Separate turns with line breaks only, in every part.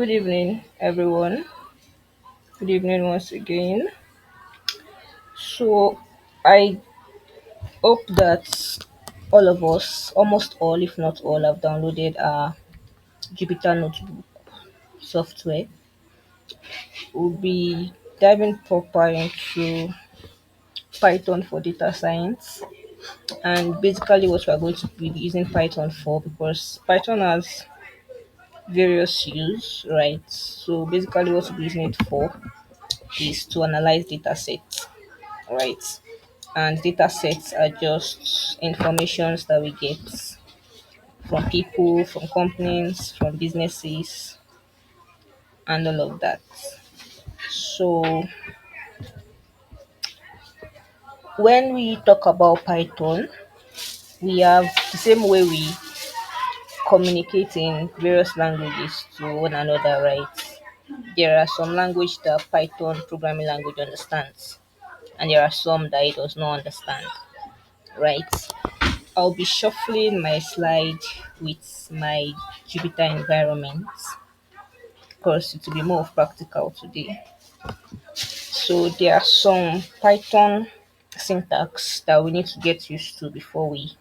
Good evening, everyone. Good evening once again. So, I hope that all of us, almost all, if not all, have downloaded our Jupyter Notebook software. We'll be diving proper into Python for data science, and basically, what we're going to be using Python for because Python has various use, right? So, basically, what we'll be using it for is to analyze data sets, right? And data sets are just informations that we get from people, from companies, from businesses, and all of that. So when we talk about Python, we have the same way we communicate in various languages to one another, right? There are some language that Python programming language understands, and there are some that it does not understand, right? I'll be shuffling my slide with my Jupyter environment because it will be more of practical today. So there are some Python syntax that we need to get used to before we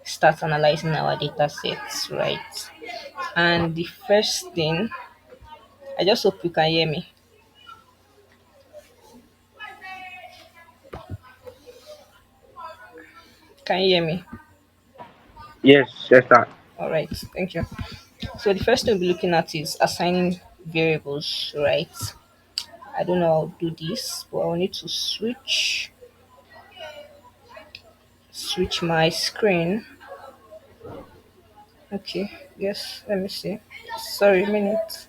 start analyzing our data sets, right? And the first thing, I just hope you can hear me. Can you hear me?
Yes, Esther.
All right, thank you. So the first thing we'll be looking at is assigning variables, right? I don't know how to do this, but I'll need to switch my screen. Okay, yes, let me see. Sorry, a minute.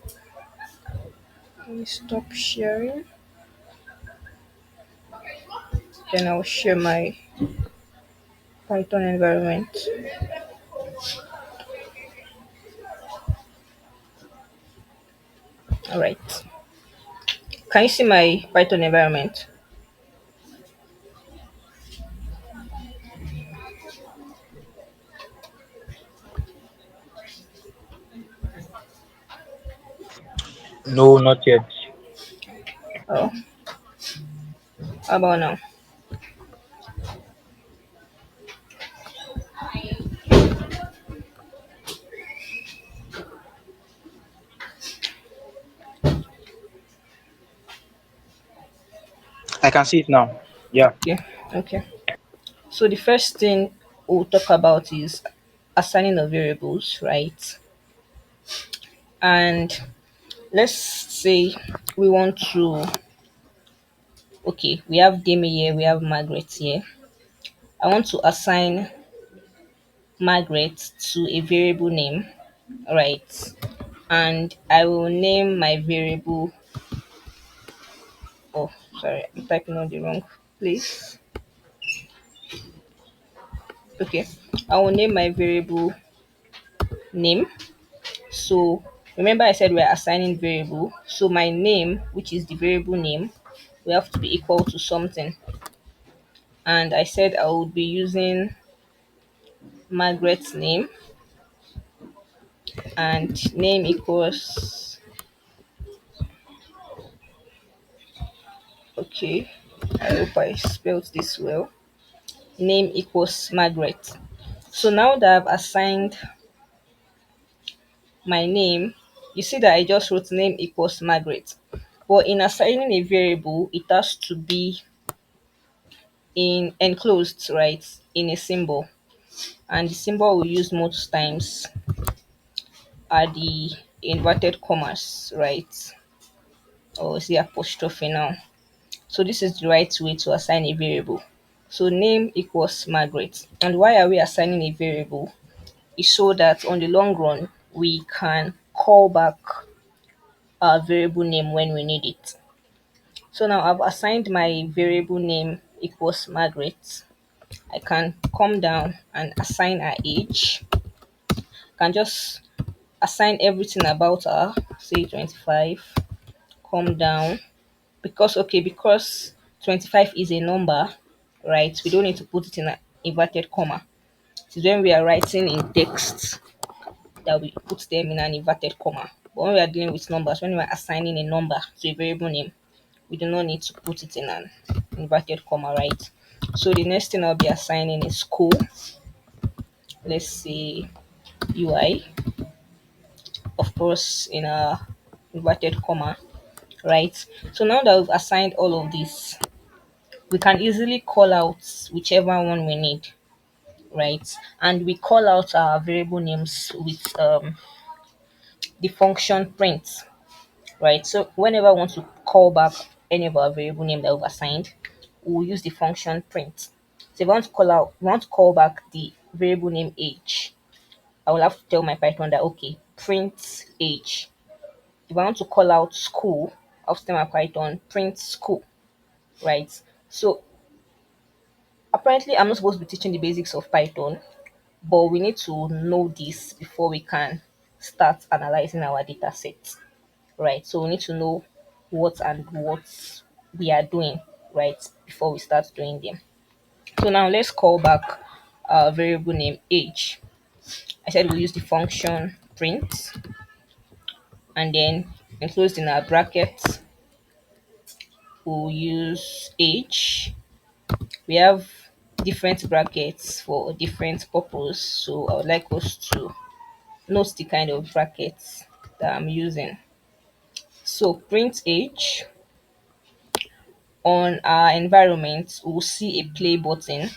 Let me stop sharing. Then I'll share my Python environment. All right. Can you see my Python environment?
No, not yet.
Oh, how about now?
I can see it now. Yeah.
Okay, okay. So the first thing we'll talk about is assigning of variables, right? And let's say we want to, okay, we have Demi here, we have Margaret here. I want to assign Margaret to a variable name, right? And I will name my variable. Oh, sorry, I'm typing on the wrong place. Okay, I will name my variable name. So remember I said we're assigning variable. So my name, which is the variable name, will have to be equal to something. And I said I would be using Margaret's name, and name equals, okay, I hope I spelled this well. Name equals Margaret. So now that I've assigned my name, you see that I just wrote name equals Margaret. But in assigning a variable, it has to be in enclosed, right? In a symbol. And the symbol we use most times are the inverted commas, right? Or is the apostrophe now. So this is the right way to assign a variable. So name equals Margaret. And why are we assigning a variable? Is so that on the long run we can call back our variable name when we need it. So now I've assigned my variable name equals Margaret. I can come down and assign her age. I can just assign everything about her, say 25, come down. Because 25 is a number, right? We don't need to put it in an inverted comma. So when we are writing in text that we put them in an inverted comma. But when we are dealing with numbers, when we are assigning a number to a variable name, we do not need to put it in an inverted comma, right? So the next thing I'll be assigning is school. Let's say UI, of course, in a inverted comma, right? So now that we've assigned all of this, we can easily call out whichever one we need, right? And we call out our variable names with the function print, right? So whenever I want to call back any of our variable name that we've assigned, we'll use the function print. So if I want to call back the variable name age, I will have to tell my Python that okay, print age. If I want to call out school, I'll tell my Python print school, right? So apparently I'm not supposed to be teaching the basics of Python, but we need to know this before we can start analyzing our data sets, right? So we need to know what we are doing, right, before we start doing them. So now let's call back our variable name age. I said we'll use the function print, and then enclosed in our brackets we'll use age. We have different brackets for different purpose, so I would like us to note the kind of brackets that I'm using. So print age, on our environment we'll see a play button.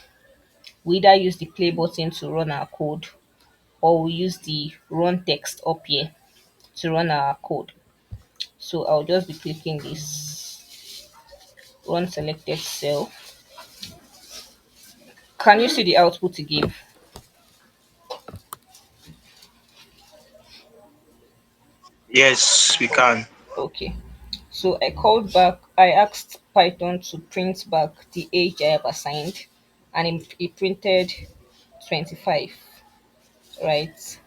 We either use the play button to run our code, or we use the run text up here to run our code. So I'll just be clicking this run selected cell. Can you see the output it gave?
Yes, we can.
Okay. So I asked Python to print back the age I have assigned, and it printed 25, right?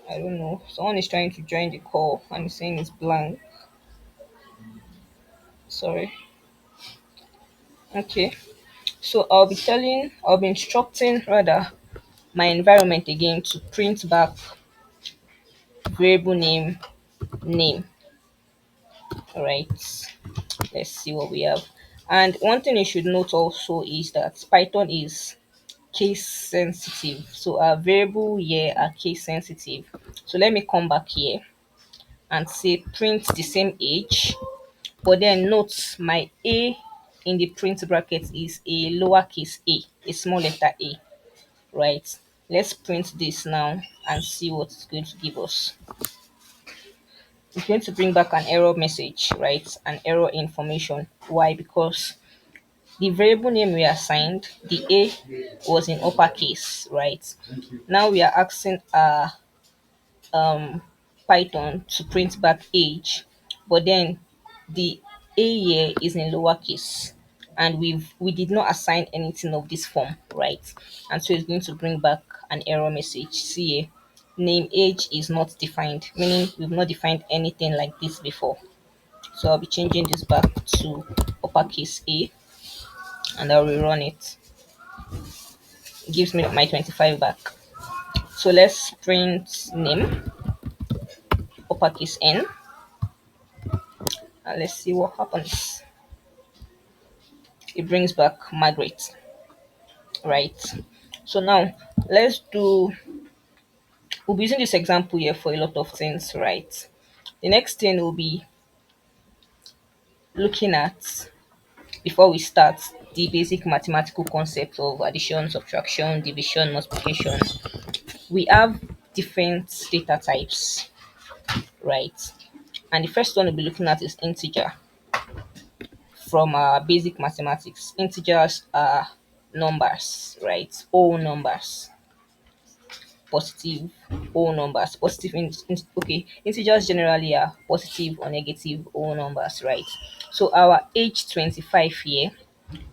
I don't know. Someone is trying to join the call and it's saying it's blank. Sorry. Okay. So I'll be instructing rather my environment again to print back variable name. All right. Let's see what we have. And one thing you should note also is that Python is case sensitive. So our variable here are case sensitive. So let me come back here and say print the same age, but then note my a in the print bracket is a lowercase a small letter a, right? Let's print this now and see what it's going to give us. It's going to bring back an error message, right? An error information. Why? Because the variable name we assigned, the a was in uppercase, right? Now we are asking Python to print back age, but then the a here is in lowercase, and we did not assign anything of this form, right? And so it's going to bring back an error message. See here, name age is not defined, meaning we've not defined anything like this before. So I'll be changing this back to uppercase a, and I'll rerun it. It gives me my 25 back. So let's print name uppercase n, and let's see what happens. It brings back Margaret, right? So now let's do, we'll be using this example here for a lot of things, right? The next thing we'll be looking at before we start the basic mathematical concept of addition, subtraction, division, multiplication. We have different data types, right? And the first one we'll be looking at is integer. From basic mathematics, integers are numbers, right? All numbers, positive, whole numbers. Okay, integers generally are positive or negative whole numbers, right? So our age 25 here,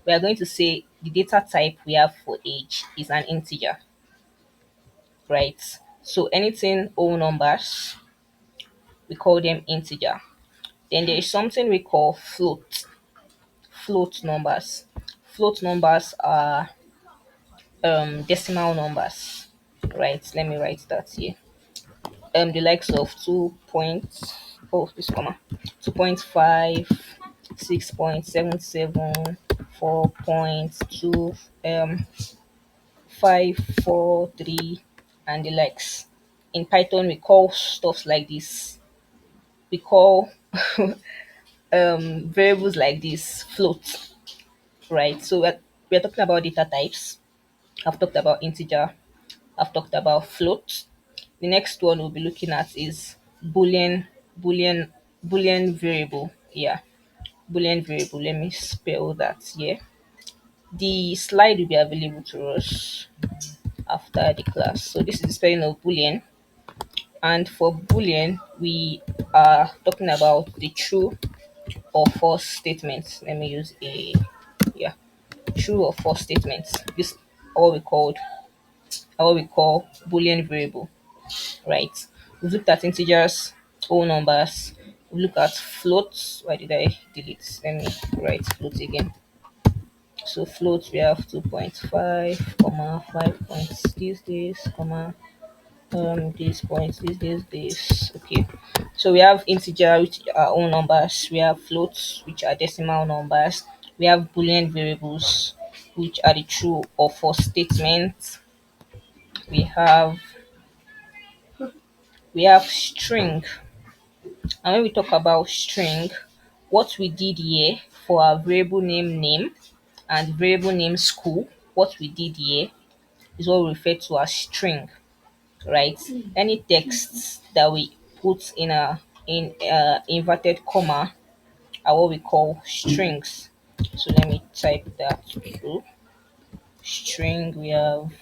we are going to say the data type we have for age is an integer, right? So anything whole numbers, we call them integer. Then there is something we call float numbers. Float numbers are decimal numbers, right? Let me write that here. the likes of 2 points, oh this comma, 2.5, 6.77, 4.2, 543, and the likes. In Python we call stuff like this, we call variables like this float, right? So we're talking about data types. I've talked about integer, I've talked about float. The next one we'll be looking at is boolean boolean variable. Yeah, boolean variable. Let me spell that here. The slide will be available to us after the class. So this is the spelling of boolean. And for boolean, we are talking about the true or false statements. Let me use a, yeah, true or false statements. This are what we call boolean variable, right? We've looked at integers, whole numbers. We look at floats. Why did I delete? Let me write float again. So floats we have 2.5, comma 5 points this, comma these points this. Okay. So we have integer, which are whole numbers. We have floats, which are decimal numbers. We have boolean variables, which are the true or false statements. We have string. And when we talk about string, what we did here for our variable name and variable name school, what we did here is what we refer to as string, right? Any text that we put in a inverted comma are what we call strings. So let me type that through. String we have,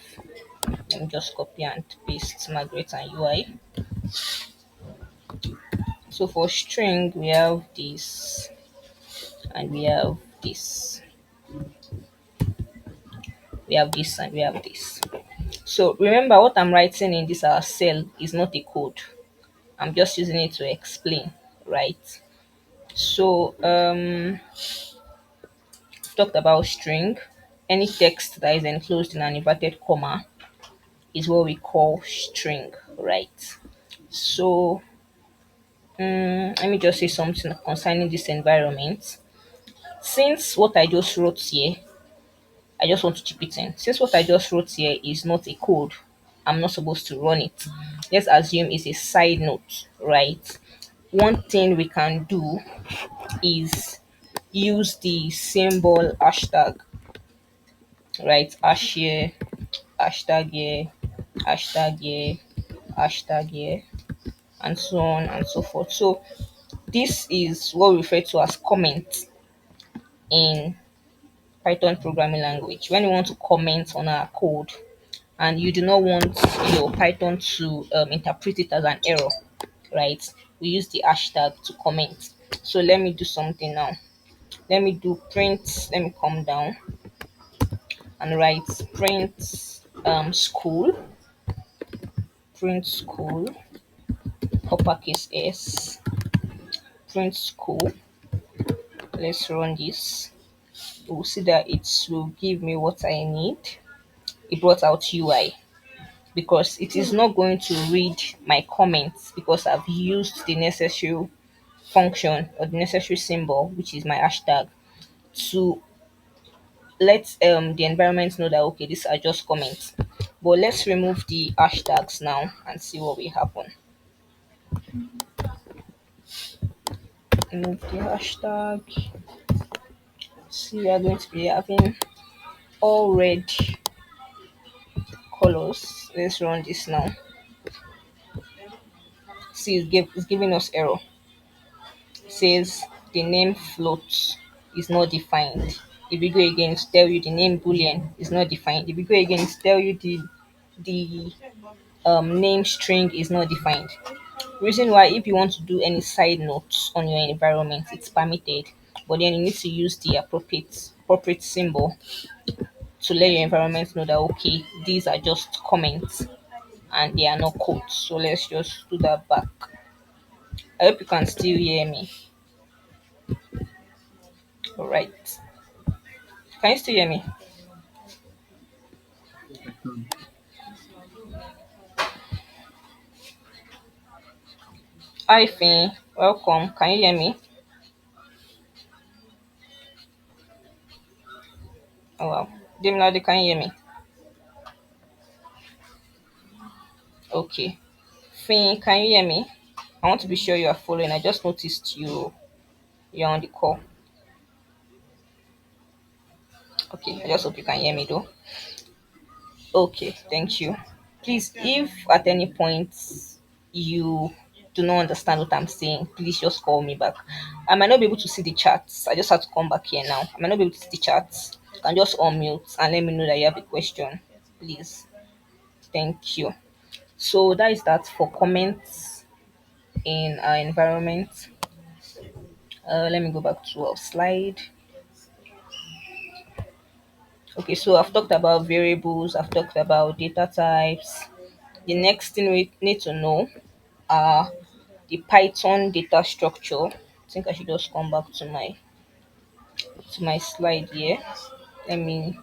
let me just copy and paste Margaret and UI. So for string we have this and we have this. We have this and we have this. So remember what I'm writing in this our cell is not a code. I'm just using it to explain, right? So talked about string. Any text that is enclosed in an inverted comma is what we call string, right? So let me just say something concerning this environment. Since what I just wrote here, I just want to chip it in. Since what I just wrote here is not a code, I'm not supposed to run it. Let's assume it's a side note, right? One thing we can do is use the symbol hashtag, right? Hash here, hashtag here, hashtag here, hashtag here, and so on and so forth. So this is what we refer to as comment in Python programming language. When you want to comment on our code and you do not want your Python to interpret it as an error, right? We use the hashtag to comment. So let me do something now. Let me do print. Let me come down and write print school, print school, uppercase S, print school. Let's run this. We'll see that it will give me what I need. It brought out UI because it is not going to read my comments because I've used the necessary function or the necessary symbol, which is my hashtag, to let the environment know that okay, these are just comments. But let's remove the hashtags now and see what will happen. Remove the hashtag. See, we are going to be having all red colors. Let's run this now. See, it's giving us error. It says the name float is not defined. If we go again, it's tell you the name boolean is not defined. If we go again, it's tell you the name string is not defined. Reason why, if you want to do any side notes on your environment, it's permitted, but then you need to use the appropriate symbol to let your environment know that okay, these are just comments and they are not quotes. So let's just do that back. I hope you can still hear me. All right, can you still hear me? Hi, Finn. Welcome. Can you hear me? Oh, wow. Dimladi, can you hear me? Okay. Finn, can you hear me? I want to be sure you are following. I just noticed you're on the call. Okay. I just hope you can hear me though. Okay. Thank you. Please, if at any point you do not understand what I'm saying, please just call me back. I might not be able to see the chats. I just have to come back here now. I might not be able to see the chats. You can just unmute and let me know that you have a question. Please. Thank you. So that is that for comments in our environment. Let me go back to our slide. Okay, so I've talked about variables, I've talked about data types. The next thing we need to know are the Python data structure. I think I should just come back to my slide here. Let me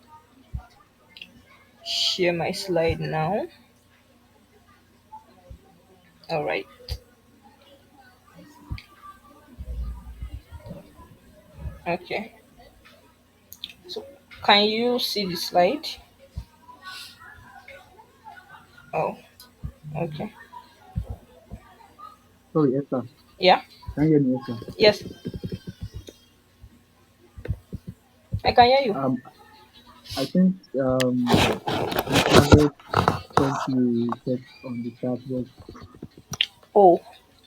share my slide now. All right. Okay. So can you see the slide? Oh, okay.
Sorry, Esther.
Yeah.
Can you hear me, Esther?
Yes, I can hear you.
Um, I think Miss Margaret sent you text on the chat box.
Oh,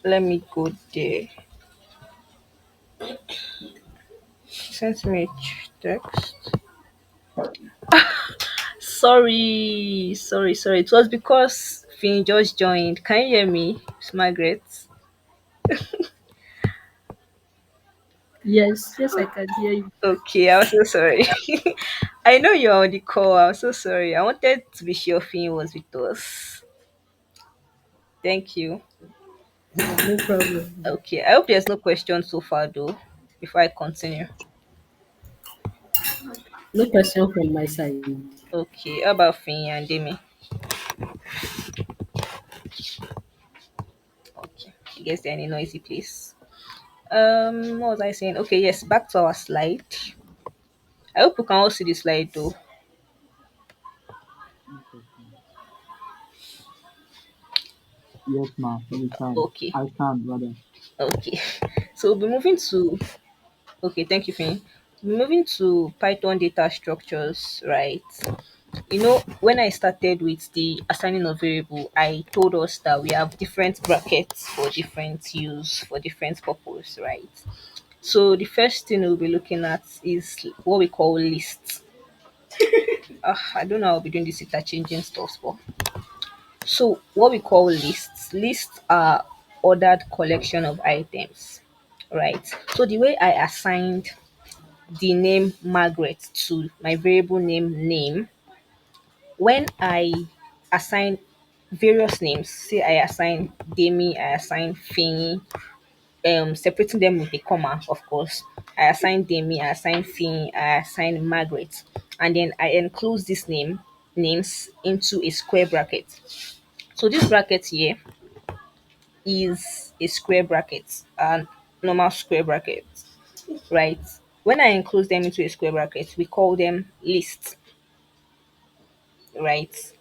let me go there. She sent me a text. Sorry. It was because Finn just joined. Can you hear me, Miss Margaret?
Yes, I can hear you.
Okay, I'm so sorry. I know you're on the call. I'm so sorry. I wanted to be sure Finn was with us. Thank you.
No problem.
Okay, I hope there's no question so far, though, before I continue.
No question from my side.
Okay, how about Finn and Demi? Okay, I guess they're in a noisy place. What was I saying? Okay, yes, back to our slide. I hope you can all see the slide, though.
Interesting. Yes, ma'am. We can.
Okay,
I can, rather.
okay. So we'll be moving to okay, thank you, Finn. Moving to Python data structures, right? You know, when I started with the assigning of variable, I told us that we have different brackets for different use, for different purpose, right? So the first thing we'll be looking at is what we call lists. I don't know how I'll be doing this interchanging stuff, but so what we call lists are ordered collection of items, right? So the way I assigned the name Margaret to my variable name, when I assign various names, say I assign Demi, I assign Fini, separating them with a comma, of course. I assign Demi, I assign Fini, I assign Margaret, and then I enclose this names into a square bracket. So this bracket here is a square bracket, a normal square bracket, right? When I enclose them into a square bracket, we call them lists, right?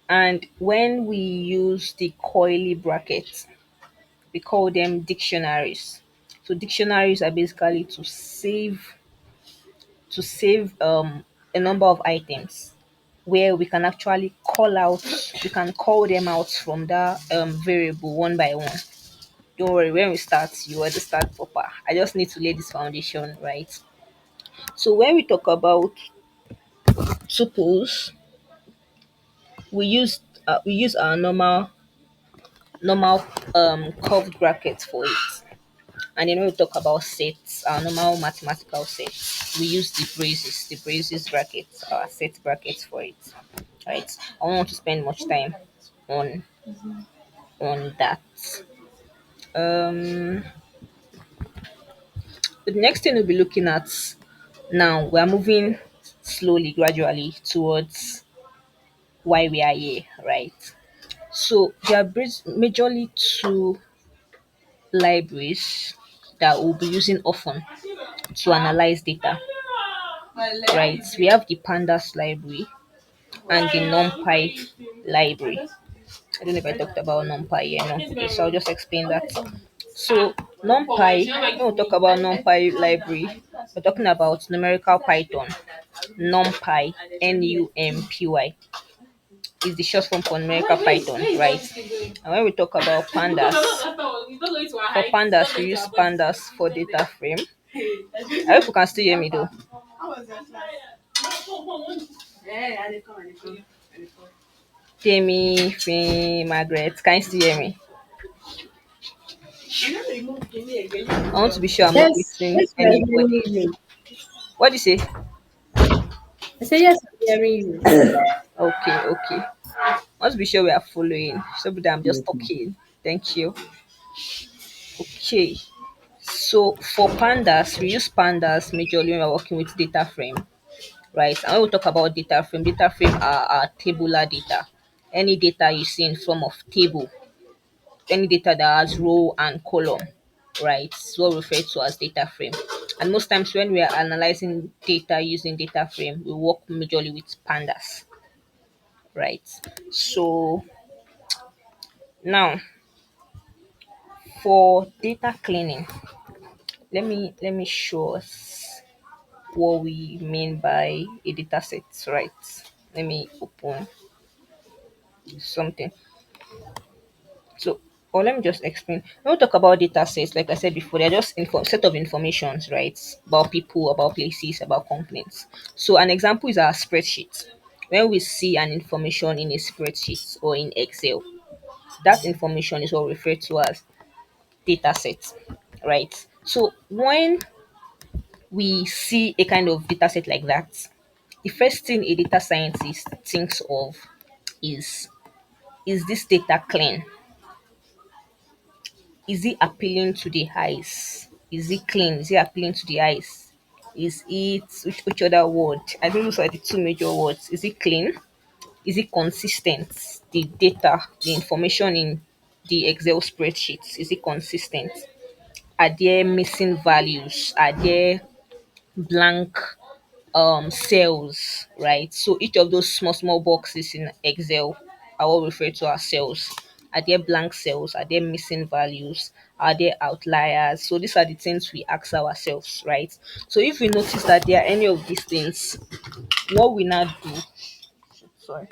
And when we use the coily brackets, we call them dictionaries. So dictionaries are basically to save a number of items where we can actually call them out from that variable one by one. Don't worry, when we start, you already start proper. I just need to lay this foundation, right? So when we talk about tuples, we use our normal curved brackets for it. And then when we talk about sets, our normal mathematical sets, we use the braces brackets, our set brackets for it. Right. I don't want to spend much time on that. Um the next thing we'll be looking at now, we're moving slowly, gradually towards why we are here, right? So there are majorly two libraries that we'll be using often to analyze data, right? We have the Pandas library and the Numpy library. I don't know if I talked about NumPy yet. No. Okay, so I'll just explain that. So NumPy, when we talk about NumPy library, we're talking about numerical Python. NumPy, Numpy, is the short form for numerical Python, right? And when we talk about pandas, for pandas, we use pandas for data frame. I hope you can still hear me though. Jamie, Finn, Margaret, can you still hear me? I want to be sure I'm not
Yes,
missing
yes, we are
anybody.
hearing you.
What do you say?
I say yes, I'm hearing you.
Okay, okay. I want to be sure we are following. So that I'm just
Yes, ma'am.
talking. Thank you. Okay. So for pandas, we use pandas majorly when we're working with data frame, right? And when we talk about data frame are tabular data. Any data you see in form of table, any data that has row and column, right? Is what we refer to as data frame. And most times when we are analyzing data using data frame, we work majorly with pandas, right? So now for data cleaning, let me show us what we mean by a data set, right? Let me open something. So, or let me just explain. When we talk about data sets, like I said before, they're just set of informations, right? About people, about places, about companies. So, an example is our spreadsheet. When we see an information in a spreadsheet or in Excel, that information is what we refer to as data set, right? So, when we see a kind of data set like that, the first thing a data scientist thinks of is is this data clean? Is it appealing to the eyes? Is it clean? Is it appealing to the eyes? Is it which other word? I think those are the two major words. Is it clean? Is it consistent? The data, the information in the Excel spreadsheets, is it consistent? Are there missing values? Are there blank cells, right? So each of those small boxes in Excel are what we refer to as cells. Are there blank cells? Are there missing values? Are there outliers? So these are the things we ask ourselves, right? So if we notice that there are any of these things, what we now do, sorry.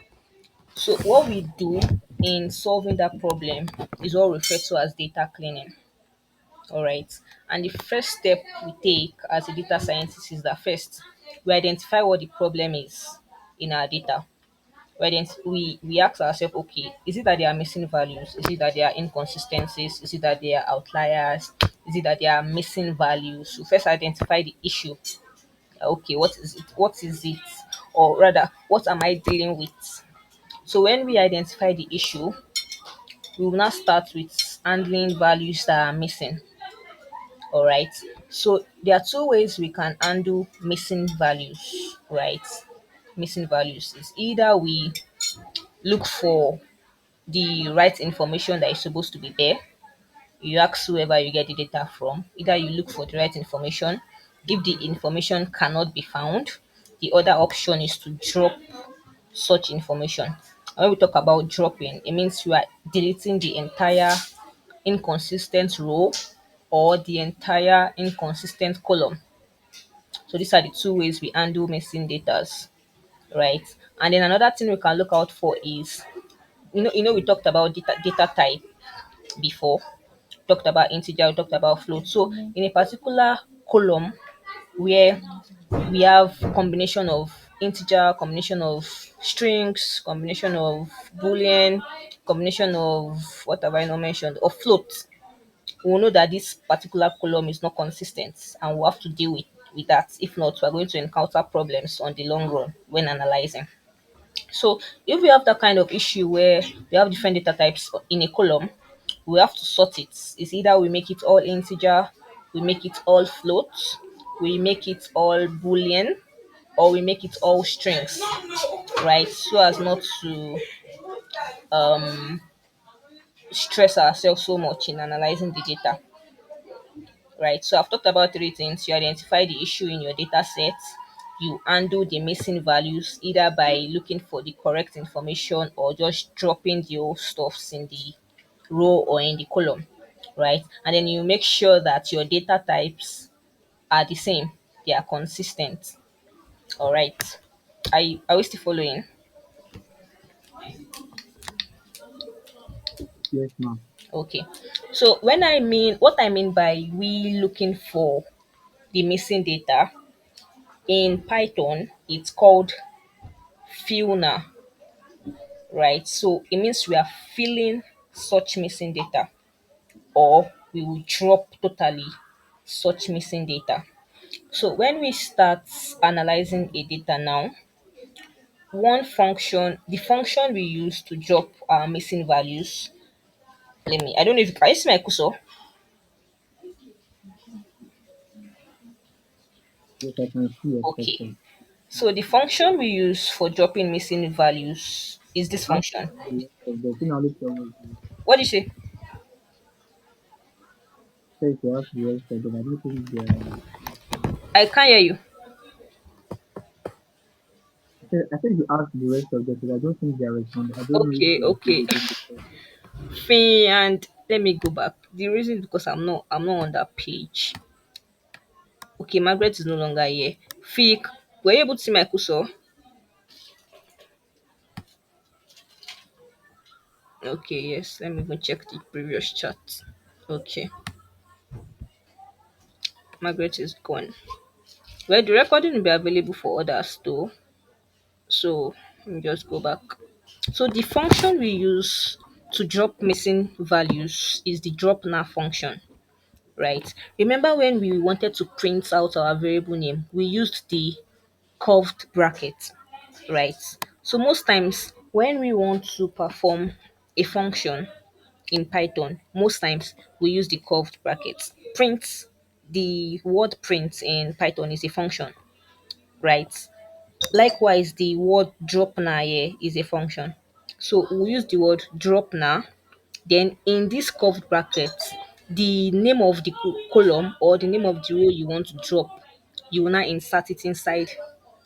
So what we do in solving that problem is what we refer to as data cleaning. All right. And the first step we take as a data scientist is that first we identify what the problem is in our data. We ask ourselves, okay, is it that there are missing values? Is it that there are inconsistencies? Is it that there are outliers? Is it that there are missing values? So first identify the issue. Okay, what is it? What is it? Or rather, what am I dealing with? So when we identify the issue, we will now start with handling values that are missing. All right. So there are two ways we can handle missing values, right? Missing values is either we look for the right information that is supposed to be there. You ask whoever you get the data from. Either you look for the right information. If the information cannot be found, the other option is to drop such information. And when we talk about dropping, it means you are deleting the entire inconsistent row or the entire inconsistent column. So these are the two ways we handle missing datas, right? And then another thing we can look out for is, we talked about data type before. Talked about integer, we talked about float. So in a particular column where we have combination of integer, combination of strings, combination of boolean, combination of what have I not mentioned, of float, we'll know that this particular column is not consistent and we'll have to deal with that. If not, we're going to encounter problems on the long run when analyzing. So if we have that kind of issue where we have different data types in a column, we have to sort it. It's either we make it all integer, we make it all float, we make it all boolean, or we make it all strings, right? So as not to stress ourselves so much in analyzing the data, right? So I've talked about three things. You identify the issue in your data set, you handle the missing values either by looking for the correct information or just dropping the old stuffs in the row or in the column, right? And then you make sure that your data types are the same, they are consistent. All right. Are we still following?
Yes, ma'am.
Okay. So what I mean by we looking for the missing data in Python, it's called Filna, right? So it means we are filling such missing data, or we will drop totally such missing data. So when we start analyzing a data now, the function we use to drop our missing values. I don't know if you can you see my cursor?
Yes, I can see your
Okay.
question.
So the function we use for dropping missing values is this
Ask
function.
the rest of the thing. Only tell me.
What do you say?
Say to ask the rest of them. I don't think they are.
I can't hear you.
I said you ask the rest of them, but I don't think they are responding. I don't know if
Okay,
they are still
okay.
within the question.
Fine, and let me go back. The reason is because I'm not on that page. Okay, Margaret is no longer here. Fake, were you able to see my cursor? Okay, yes. Let me even check the previous chat. Okay, Margaret is gone. Well, the recording will be available for others too. So let me just go back. So the function we use to drop missing values is the drop now function, right? Remember when we wanted to print out our variable name, we used the curved bracket, right? So most times when we want to perform a function in Python, most times we use the curved bracket. The word print in Python is a function, right? Likewise, the word drop now here is a function. So we'll use the word drop now. Then in this curved bracket, the name of the column or the name of the row you want to drop, you will now insert it inside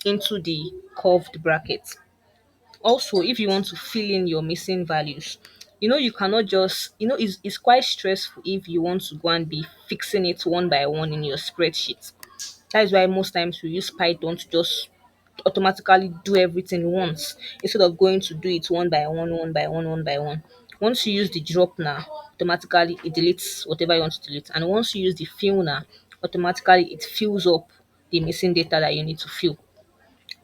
into the curved bracket. Also, if you want to fill in your missing values, you cannot just, it's quite stressful if you want to go and be fixing it one by one in your spreadsheet. That is why most times we use Python to just automatically do everything once instead of going to do it one by one, one by one, one by one. Once you use the drop now, automatically it deletes whatever you want to delete. And once you use the fill now, automatically it fills up the missing data that you need to fill.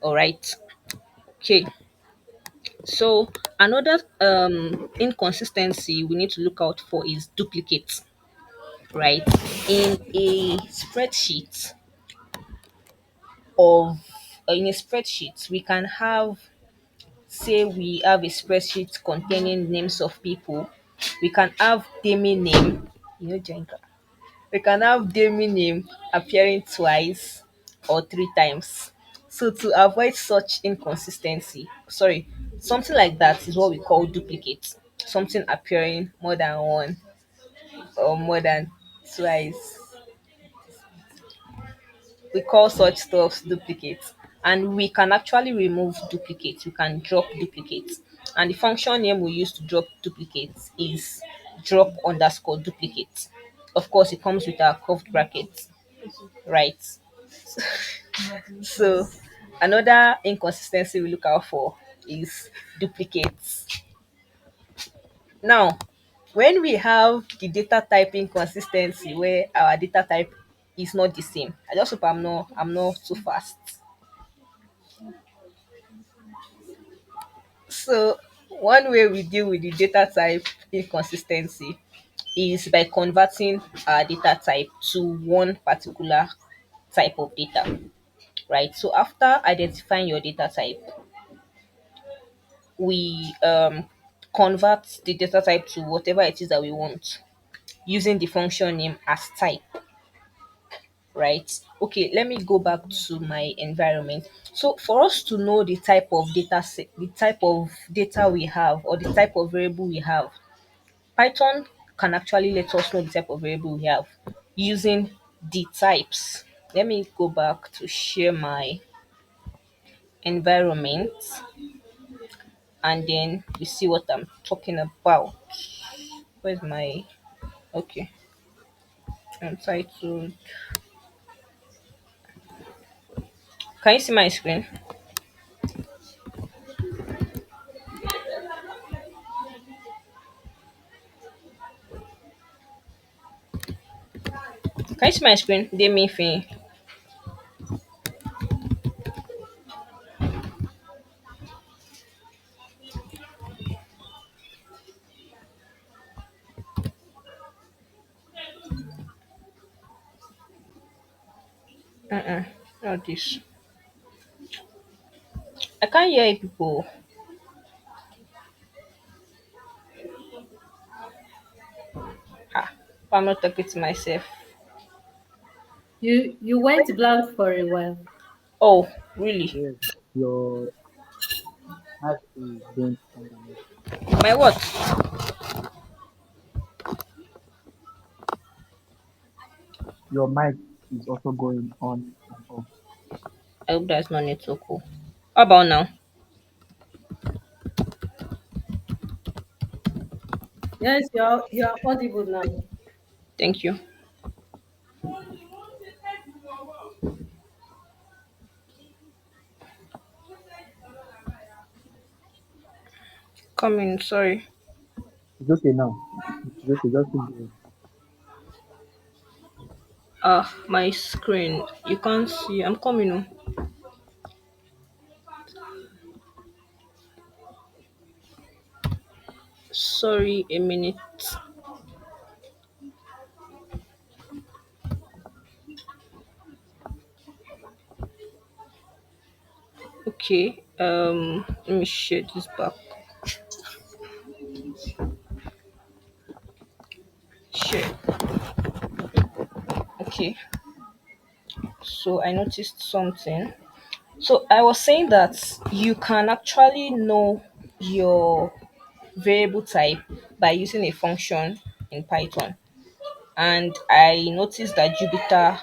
All right. Okay. So another inconsistency we need to look out for is duplicates, right? In a spreadsheet of in a spreadsheet, we can have, say we have a spreadsheet containing names of people, we can have Demi name, Jenka. We can have Demi name appearing twice or three times. So to avoid such inconsistency, sorry, something like that is what we call duplicate. Something appearing more than one or more than twice. We call such stuff duplicates, and we can actually remove duplicates. We can drop duplicates, and the function name we use to drop duplicates is drop underscore duplicate. Of course it comes with our curved brackets, right? So another inconsistency we look out for is duplicates. Now, when we have the data type inconsistency where our data type is not the same, I just hope I'm not too fast. So one way we deal with the data type inconsistency is by converting our data type to one particular type of data, right? So after identifying your data type, we convert the data type to whatever it is that we want using the function name as type, right? Okay, let me go back to my environment. So for us to know the type of data set, the type of data we have, or the type of variable we have, Python can actually let us know the type of variable we have using the types. Let me go back to share my environment and then we see what I'm talking about. Where's my okay? Untitled. Can you see my screen? Can you see my screen? They me thing. Not this. I can't hear people. Ah, I'm not talking to myself.
You went blank for a while.
Oh, really?
Yes, your mic is going on and off.
My what?
Your mic is also going on and off.
I hope that's not network. Oh. How about now?
Yes, you are audible now.
Thank you. Coming, sorry.
It's okay now. It's okay, just keep going.
Ah, my screen. You can't see. I'm coming. Oh. Sorry, a minute. Okay. Let me share this back. Share. Okay. So I noticed something. So I was saying that you can actually know your variable type by using a function in Python. And I noticed that Jupyter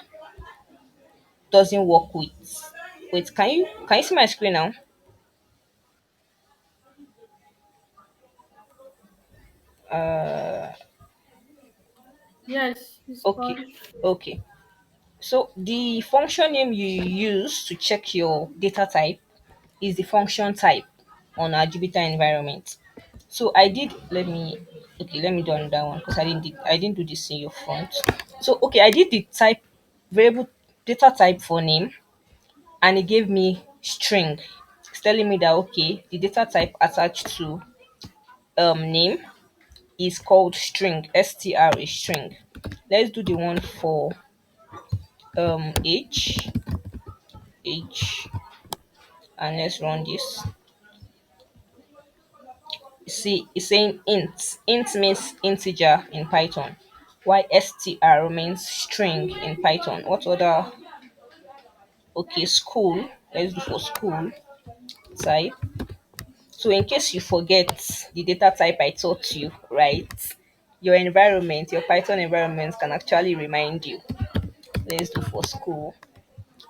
doesn't work with. Wait, can you see my screen now?
Yes, it's
Okay,
fine.
okay. So the function name you use to check your data type is the function type on our Jupyter environment. So I did let me do another one because I didn't do this in your front. So okay, I did the type variable data type for name and it gave me string. It's telling me that okay, the data type attached to name is called string. str is string. Let's do the one for age and let's run this. You see, it's saying int. Int means integer in Python, while str means string in Python. What other? Okay, school. Let's do for school type. So in case you forget the data type I taught you, right? Your environment, your Python environment can actually remind you. Let's do for school.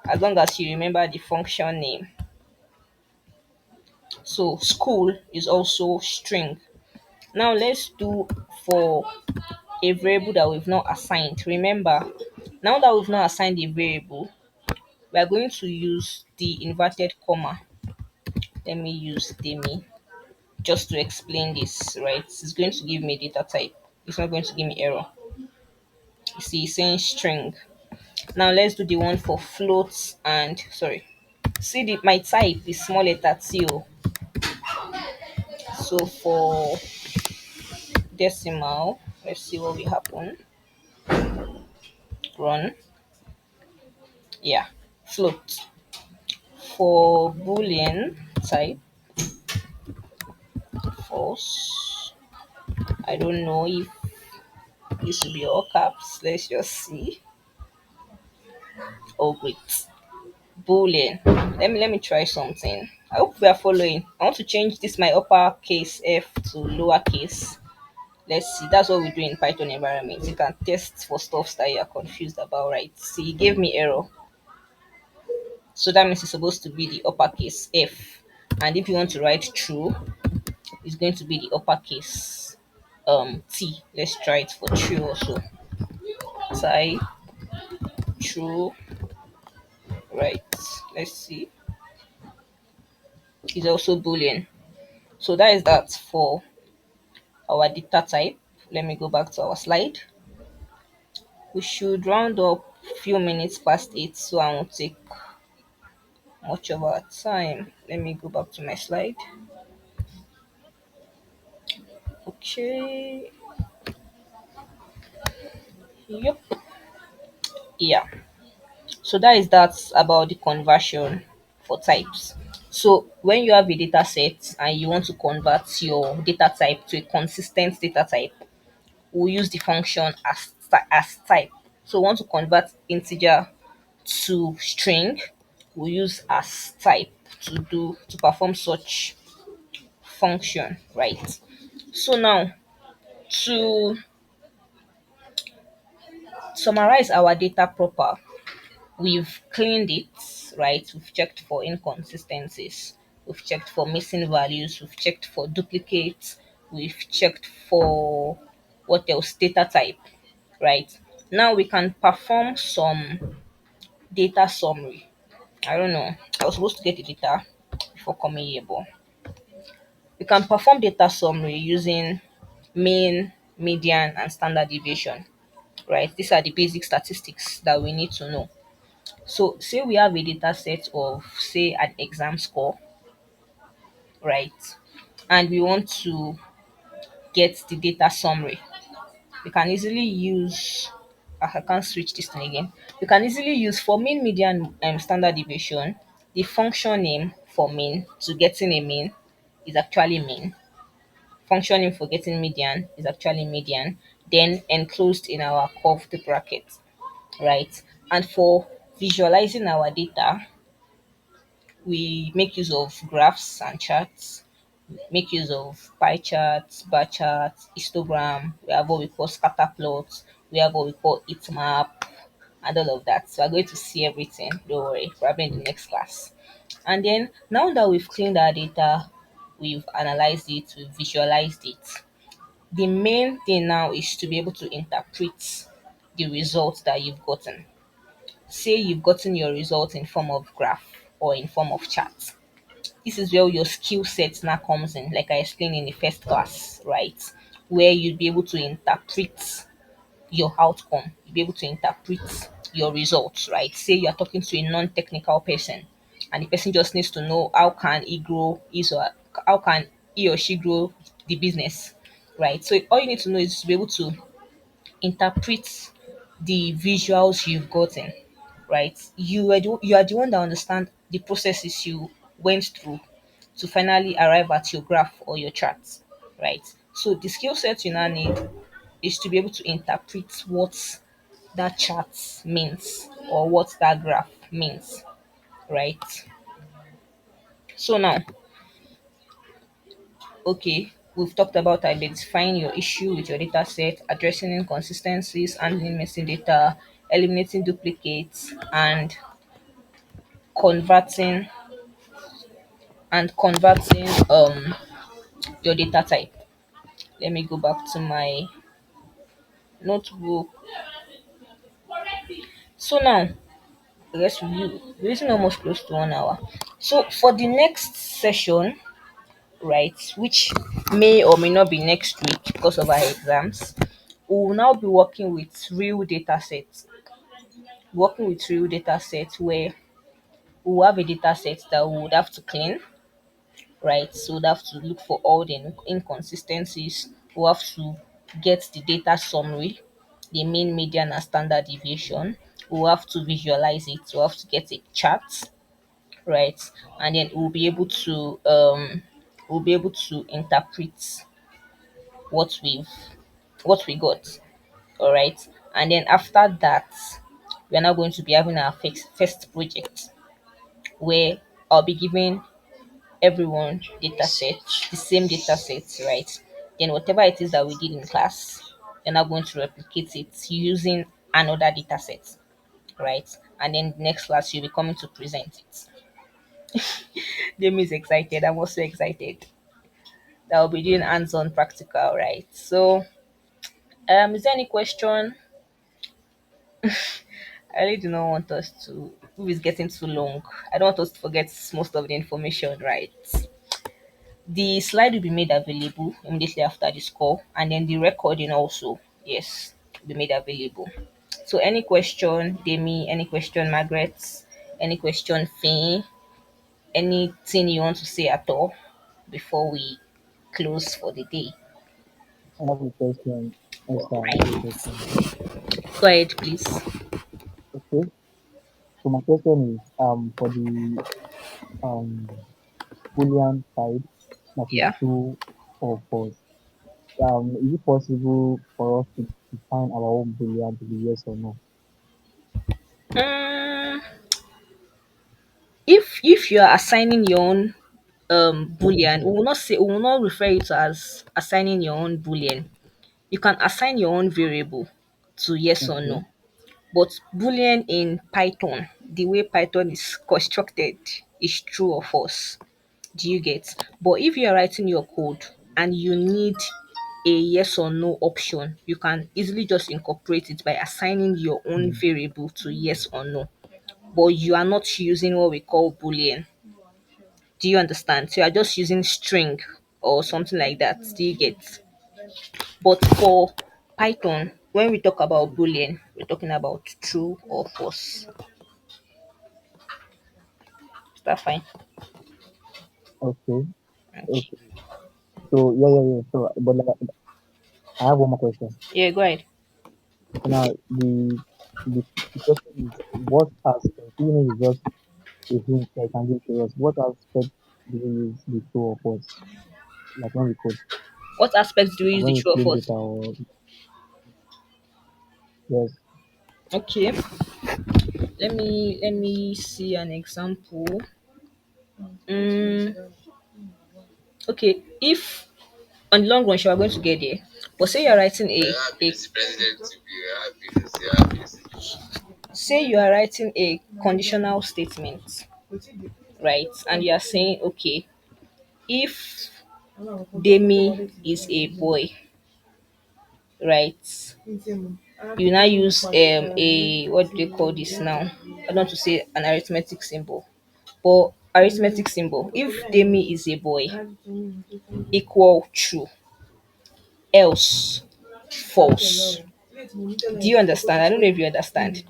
As long as you remember the function name. So school is also string. Now let's do for a variable that we've not assigned. Remember, now that we've not assigned a variable, we are going to use the inverted comma. Let me use demi just to explain this, right? It's going to give me data type. It's not going to give me error. You see, it's saying string. Now let's do the one for floats and sorry. See the my type is small letter T O. So for decimal, let's see what will happen. Run. Yeah. Float. For boolean type false. I don't know if this should be all caps. Let's just see. Oh great. Boolean. Let me try something. I hope we are following. I want to change this my uppercase F to lowercase Let's see. That's what we do in Python environment. You can test for stuff that you are confused about, right? See, it gave me error. So that means it's supposed to be the uppercase F. And if you want to write true, it's going to be the uppercase T. Let's try it for true also. Type true, right? Let's see. It's also boolean. So that is that for our data type. Let me go back to our slide. We should round up few minutes past 8, so I won't take much of our time. Let me go back to my slide. Okay. Yep. Yeah. So that is that about the conversion for types. So when you have a data set and you want to convert your data type to a consistent data type, we'll use the function as type. So we want to convert integer to string, we use as type to perform such function, right? So now to summarize our data proper, we've cleaned it, right? We've checked for inconsistencies, we've checked for missing values, we've checked for duplicates, we've checked for what else, data type, right? Now we can perform some data summary. I don't know, I was supposed to get the data before coming here, but we can perform data summary using mean, median, and standard deviation, right? These are the basic statistics that we need to know. So, say we have a data set of, say, an exam score, right? And we want to get the data summary. We can easily use, I can't switch this thing again. You can easily use for mean, median, standard deviation. The function name for mean to getting a mean is actually mean. Function name for getting median is actually median. Then enclosed in our curved bracket, right? And for visualizing our data, we make use of graphs and charts, make use of pie charts, bar charts, histogram. We have what we call scatter plots. We have what we call heat map, and all of that. So we're going to see everything. Don't worry, probably in the next class. And then now that we've cleaned our data, we've analyzed it, we've visualized it. The main thing now is to be able to interpret the results that you've gotten. Say you've gotten your result in form of graph or in form of chart. This is where your skill set now comes in, like I explained in the first class, right? Where you'll be able to interpret your outcome, you'll be able to interpret your results, right? Say you're talking to a non-technical person and the person just needs to know how can he grow his or how can he or she grow the business, right? So all you need to know is to be able to interpret the visuals you've gotten, right? You are the one that understand the processes you went through to finally arrive at your graph or your chart, right? So the skill set you now need is to be able to interpret what that chart means or what that graph means, right? So now, okay, we've talked about identifying your issue with your data set, addressing inconsistencies, handling missing data, eliminating duplicates, converting converting your data type. Let me go back to my notebook. So now let's review. We're using almost close to 1 hour. So for the next session, right, which may or may not be next week because of our exams, we will now be working with real data sets where we will have a data set that we would have to clean, right? So we'd have to look for all the inconsistencies. We have to get the data summary, the mean, median, and standard deviation. We'll have to visualize it. We'll have to get a chart, right? And then we'll be able to interpret what we've what we got. All right. And then after that, we are now going to be having our first project where I'll be giving everyone data set, the same data set, right? Then whatever it is that we did in class, you're now going to replicate it using another data set, right? And then next class you'll be coming to present it. Jamie is excited. I'm also excited. That will be doing hands-on practical, right? So, is there any question? I really do not want us to. If it's getting too long, I don't want us to forget most of the information, right? The slide will be made available immediately after this call, and then the recording also, yes, will be made available. So, any question, Demi? Any question, Margaret? Any question, Finn? Anything you want to say at all before we close for the day?
I have a question, Esther. I have a
Right.
question.
Go ahead, please.
Okay. So my question is for the um Boolean side, that is
Yeah.
true or false. Is it possible for us to define our own Boolean to be yes or no?
Mm, if you are assigning your own boolean, we will not refer it to as assigning your own boolean. You can assign your own variable to yes or
Okay.
no. But boolean in Python, the way Python is constructed, is true or false. Do you get? But if you are writing your code and you need a yes or no option, you can easily just incorporate it by assigning your own
Mm.
variable to yes or no. But you are not using what we call boolean. Do you understand? So you are just using string or something like that. Do you get? But for Python, when we talk about boolean, we're talking about true or false. Is that fine?
Okay.
Okay.
Okay. So yeah. So but like, I have one more question.
Yeah, go ahead.
So now the question is what aspect, even if it's just a hint that I can give to us, what aspect do we use the true or false? Like when we code,
What aspects do we
like
use the
when we
true or
clean
false?
data or yes.
Okay. Let me see an example. Mm, okay. If on the long run, sure, we're going to get there. But say you're writing say you are writing a conditional statement, right? And you are saying, okay, if Demi is a boy, right? You now use a what do they call this now? I don't want to say an arithmetic symbol, but arithmetic symbol. If Demi is a boy, equal true, else false. Do you understand? I don't know if you understand,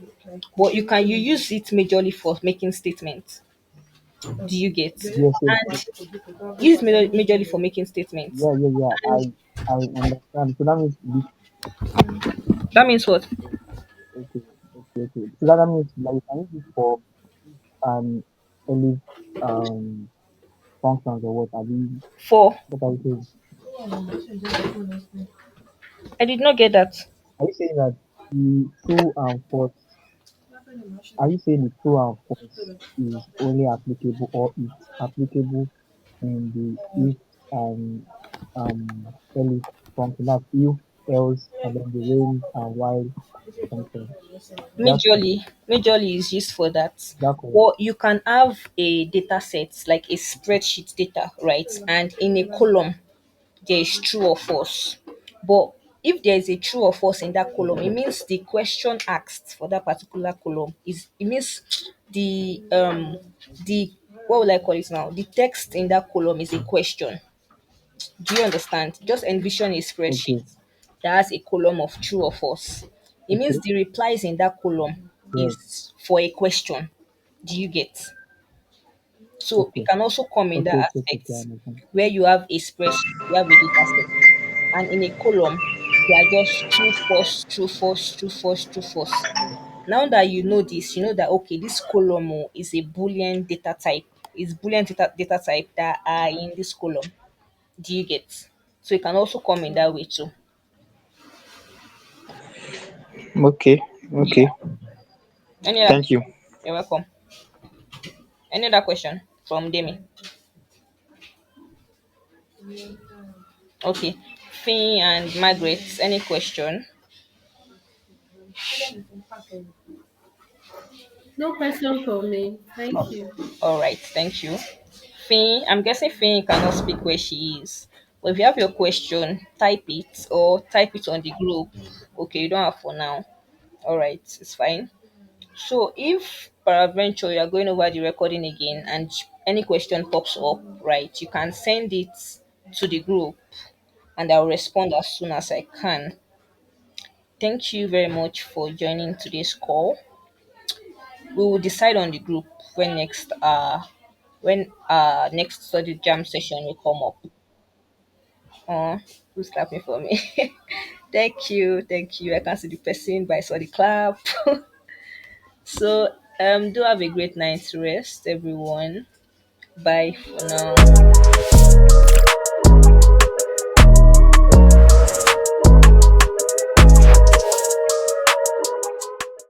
but you use it majorly for making statements. Do you get?
Yes, yes,
And use it majorly for making statements.
yeah.
And
I understand. So that means this
that means what?
okay, okay. So that means like you can use it for um any um functions or what are we
For
what are you saying?
I did not get that.
Are you saying that the true and false are you saying the true and false is only applicable or it's applicable in the if else function that's if else and then the range and while function. That's true.
Majorly is used for that.
That's correct.
Or you can have a data set like a spreadsheet data, right? And in a column there is true or false. But if there is a true or false in that column, it
Okay.
means the question asked for that particular column is it means the what will I call it now? The text in that column is a question. Do you understand? Just envision a spreadsheet
Okay.
that has a column of true or false. It means
Okay.
the replies in that column
Yes.
is for a question. Do you get? So it
Okay.
can also come in that
Okay. I
aspect
understand.
where you have a spreadsheet, you have a data set, and in a column, they are just true, false, true, false, true, false, true, false. Now that you know this, you know that okay, this column is a Boolean data type, is Boolean data type that are in this column. Do you get? So it can also come in that way too.
Okay. Okay.
Yeah. Any other
Thank
question?
you.
You're welcome. Any other question from Demi? Okay. Finn and Margaret, any question?
No question for me. Thank you.
All right, thank you. Finn, I'm guessing Finn cannot speak where she is. But if you have your question, type it or type it on the group. Okay, you don't have for now. All right, it's fine. So if peradventure you are going over the recording again and any question pops up, right, you can send it to the group and I'll respond as soon as I can. Thank you very much for joining today's call. We will decide on the group when next study jam session will come up. Oh, who's clapping for me? Thank you, thank you. I can see the person, but I saw the clap. So do have a great night's rest, everyone. Bye for now.